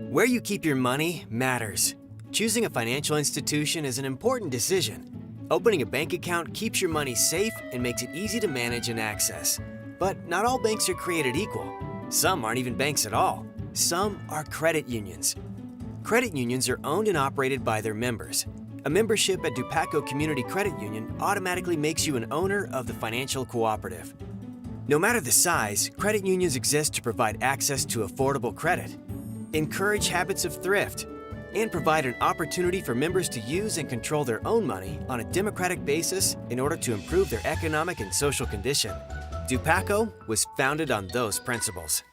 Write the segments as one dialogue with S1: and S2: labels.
S1: Where you keep your money matters. Choosing a financial institution is an important decision. Opening a bank account keeps your money safe and makes it easy to manage and access. But not all banks are created equal. Some aren't even banks at all. Some are credit unions. Credit unions are owned and operated by their members. A membership at DUPACO Community Credit Union automatically makes you an owner of the financial cooperative. No matter the size, credit unions exist to provide access to affordable credit, encourage habits of thrift, and provide an opportunity for members to use and control their own money on a democratic basis in order to improve their economic and social condition. DUPACO was founded on those principles.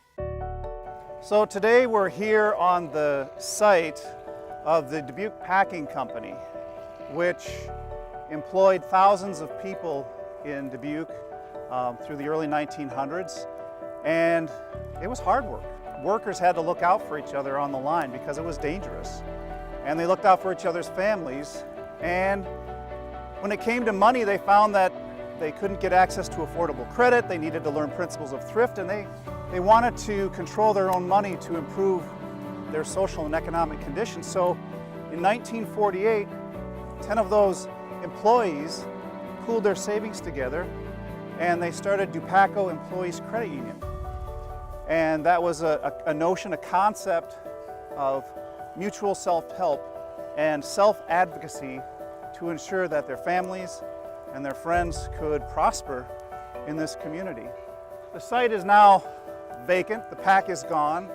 S2: So today we're here on the site of the Dubuque Packing Company, which employed thousands of people in Dubuque through the early 1900s, and it was hard work. Workers had to look out for each other on the line because it was dangerous. And they looked out for each other's families. And when it came to money, they found that they couldn't get access to affordable credit. They needed to learn principles of thrift, and they wanted to control their own money to improve their social and economic conditions. So in 1948, 10 of those employees pooled their savings together, and they started DUPACO Employees Credit Union. And that was a notion, a concept of mutual self-help and self-advocacy to ensure that their families and their friends could prosper in this community. The site is now vacant, the pack is gone,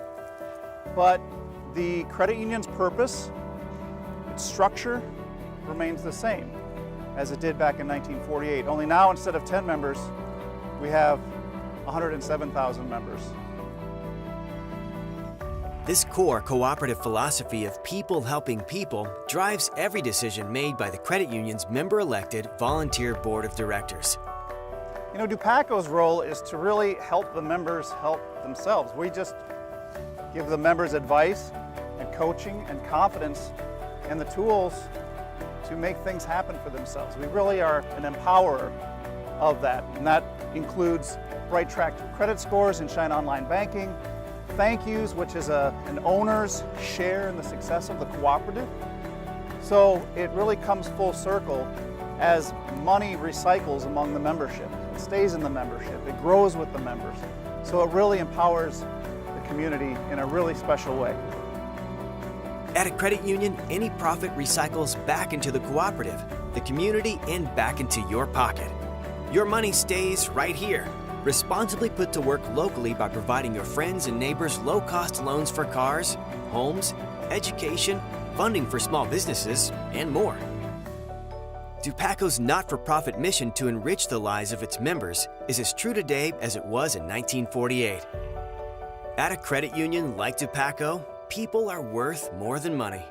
S2: but the credit union's purpose, its structure, remains the same as it did back in 1948. Only now, instead of 10 members, we have 107,000 members.
S1: This core cooperative philosophy of people helping people drives every decision made by the credit union's member-elected volunteer board of directors.
S2: You know, DUPACO's role is to really help the members help themselves. We just give the members advice and coaching and confidence and the tools to make things happen for themselves. We really are an empowerer of that, and that includes right track credit scores and Shine Online Banking, thank yous, which is an owner's share in the success of the cooperative. So it really comes full circle as money recycles among the membership. It stays in the membership, it grows with the members. So it really empowers the community in a really special way.
S1: At a credit union, any profit recycles back into the cooperative, the community, and back into your pocket. Your money stays right here, responsibly put to work locally by providing your friends and neighbors low-cost loans for cars, homes, education, funding for small businesses, and more. DUPACO's not-for-profit mission to enrich the lives of its members is as true today as it was in 1948. At a credit union like DUPACO, people are worth more than money.